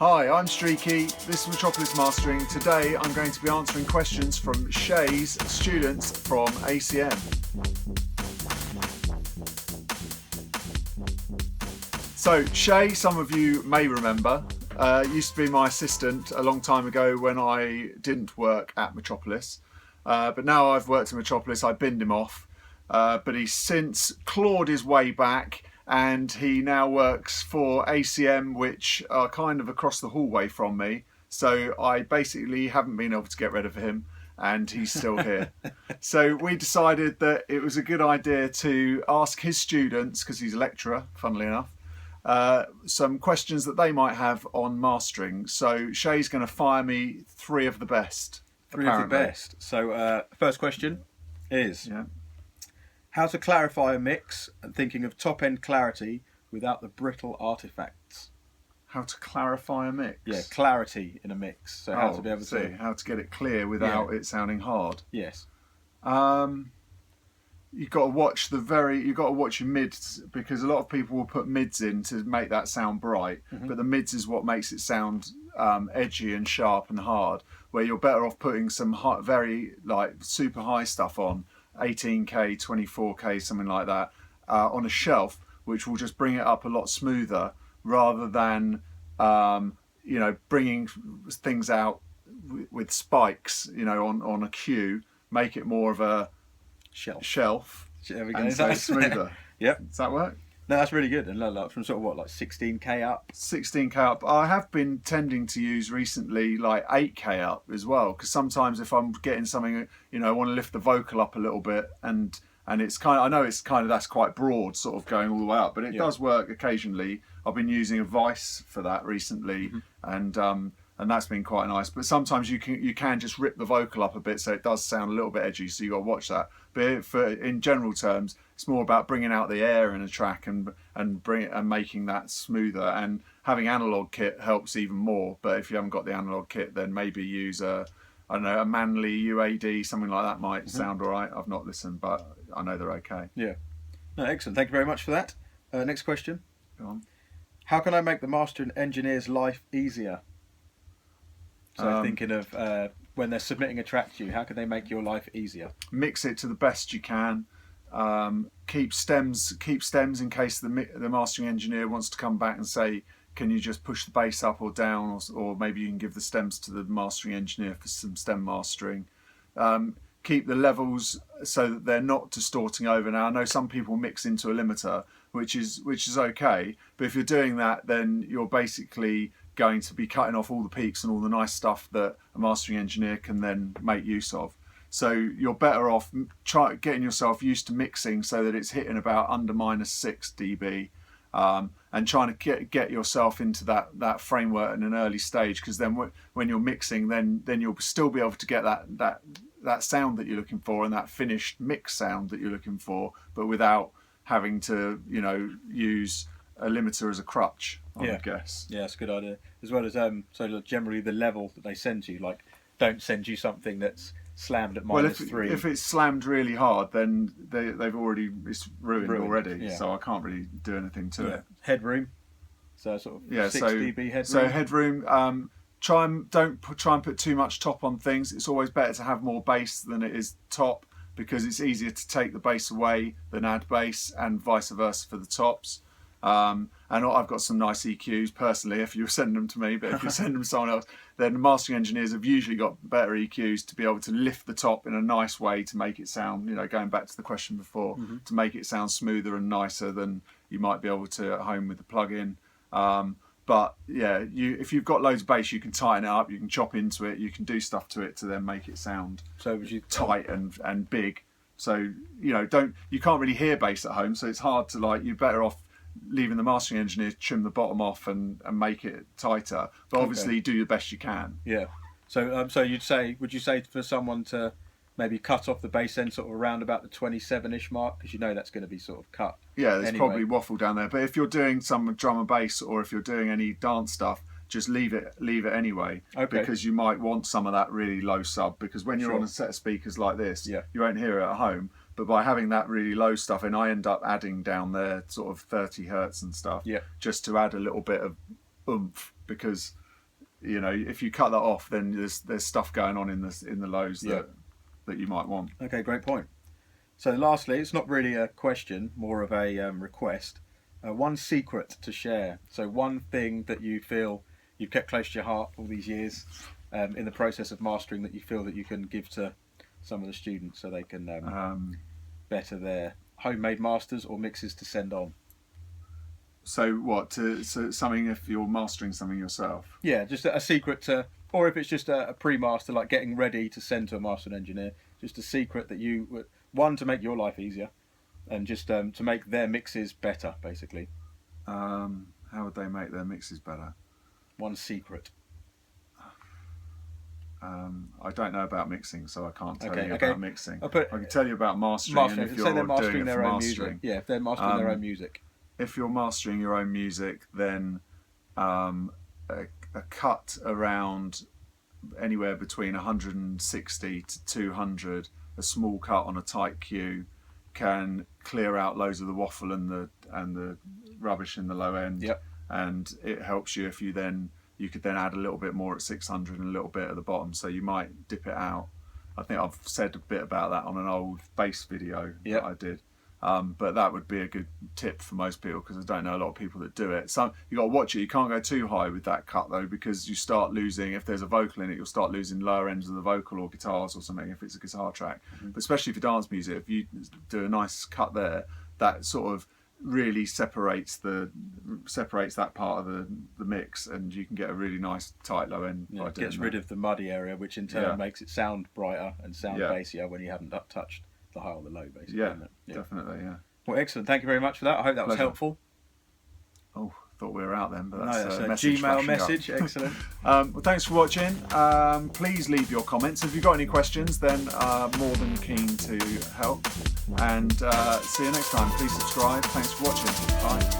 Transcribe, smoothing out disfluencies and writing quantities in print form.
Hi, I'm Streaky, this is Metropolis Mastering. Today I'm going to be answering questions from Shay's students from ACM. So Shay, some of you may remember, used to be my assistant a long time ago when I didn't work at Metropolis. But now I've worked at Metropolis, I binned him off. But he's since clawed his way back and he now works for ACM, which are kind of across the hallway from me. So I basically haven't been able to get rid of him and he's still here. So we decided that it was a good idea to ask his students, because he's a lecturer, funnily enough, some questions that they might have on mastering. So Shay's going to fire me three of the best. Three of the best. So first question is... how to clarify a mix and thinking of top-end clarity without the brittle artifacts. How to clarify a mix? Yeah, clarity in a mix. So how to be able to... how to get it clear without it sounding hard. Yes. You've got to watch your mids, because a lot of people will put mids in to make that sound bright, but the mids is what makes it sound edgy and sharp and hard, where you're better off putting some very super high stuff on, 18k, 24k, something like that, on a shelf, which will just bring it up a lot smoother, rather than bringing things out with spikes, on a cue. Make it more of a shelf. There we go. And so smoother. Yep. Does that work? No, that's really good. And from sort of 16k up? 16k up. I have been tending to use recently 8k up as well, because sometimes if I'm getting something, I want to lift the vocal up a little bit, and it's I know it's that's quite broad, sort of going all the way up, but it does work occasionally. I've been using a Vice for that recently, and that's been quite nice. But sometimes you can just rip the vocal up a bit, so it does sound a little bit edgy, so you got to watch that. But in general terms, it's more about bringing out the air in a track and making that smoother. And having analog kit helps even more. But if you haven't got the analog kit, then maybe use a Manly UAD, something like that might sound all right. I've not listened, but I know they're okay. Yeah. No, excellent. Thank you very much for that. Next question. Go on. How can I make the master and engineer's life easier? So thinking of when they're submitting a track to you, how can they make your life easier? Mix it to the best you can. Keep stems in case the mastering engineer wants to come back and say, can you just push the bass up or down, or maybe you can give the stems to the mastering engineer for some stem mastering. Keep the levels so that they're not distorting over. Now I know some people mix into a limiter, which is okay, but if you're doing that, then you're basically going to be cutting off all the peaks and all the nice stuff that a mastering engineer can then make use of. So you're better off getting yourself used to mixing so that it's hitting about under -6 dB, and trying to get yourself into that framework in an early stage, because then when you're mixing, then you'll still be able to get that sound that you're looking for and that finished mix sound that you're looking for, but without having to use a limiter as a crutch, I would guess. Yeah, that's a good idea. As well as so generally the level that they send you, don't send you something that's slammed at -3. If it's slammed really hard, then it's ruined already. Yeah. So I can't really do anything to it. Headroom. So sort of 6 dB headroom. So headroom. Don't try and put too much top on things. It's always better to have more bass than it is top, because it's easier to take the bass away than add bass, and vice versa for the tops. And I've got some nice EQs personally, if you send them to me, but if you send them to someone else, then the mastering engineers have usually got better EQs to be able to lift the top in a nice way to make it sound, going back to the question before, to make it sound smoother and nicer than you might be able to at home with the plug-in. But yeah, if you've got loads of bass, you can tighten it up, you can chop into it, you can do stuff to it to then make it sound tight and big. So you can't really hear bass at home, so it's hard to you're better off leaving the mastering engineer to trim the bottom off and make it tighter, but obviously do the best you can. Yeah. So would you say for someone to maybe cut off the bass end sort of around about the 27-ish mark, because that's going to be sort of cut? Yeah, there's probably waffle down there, but if you're doing some drum and bass, or if you're doing any dance stuff, just leave it anyway, because you might want some of that really low sub, because when you're on a set of speakers like this, you won't hear it at home. But by having that really low stuff, and I end up adding down there sort of 30 hertz and stuff, just to add a little bit of oomph, because you know, if you cut that off, then there's stuff going on in the lows that you might want. Okay, great point. So lastly, it's not really a question, more of a request. One secret to share. So one thing that you feel you've kept close to your heart all these years in the process of mastering, that you feel that you can give to some of the students so they can better their homemade masters or mixes to send on. So what? So something, if you're mastering something yourself? Yeah, just a secret to, or if it's just a pre-master, like getting ready to send to a mastering engineer, just a secret that you, one, to make your life easier, and just to make their mixes better, basically. How would they make their mixes better? One secret. I don't know about mixing, so I can't tell you about mixing. I can tell you about mastering. Mastering. And if Say they're you're mastering doing it their for own mastering. music. Yeah, if they're mastering their own music. If you're mastering your own music, then a cut around anywhere between 160 to 200, a small cut on a tight cue, can clear out loads of the waffle and the rubbish in the low end. Yep. And it helps you if you could then add a little bit more at 600 and a little bit at the bottom. So you might dip it out. I think I've said a bit about that on an old bass video that I did. But that would be a good tip for most people, because I don't know a lot of people that do it. So you got to watch it. You can't go too high with that cut though, because you start losing, if there's a vocal in it, you'll start losing lower ends of the vocal or guitars or something if it's a guitar track. But especially for dance music, if you do a nice cut there, that sort of really separates that part of the mix, and you can get a really nice tight low end. Yeah, it gets rid of the muddy area, which in turn makes it sound brighter and sound bassier when you haven't touched the high or the low, basically. Yeah, definitely, yeah. Well, excellent. Thank you very much for that. I hope that was helpful. Oh, thought we were out then, but that's a Gmail message. Excellent. Well, thanks for watching. Please leave your comments. If you've got any questions, then more than keen to help. And see you next time. Please subscribe. Thanks for watching. Bye.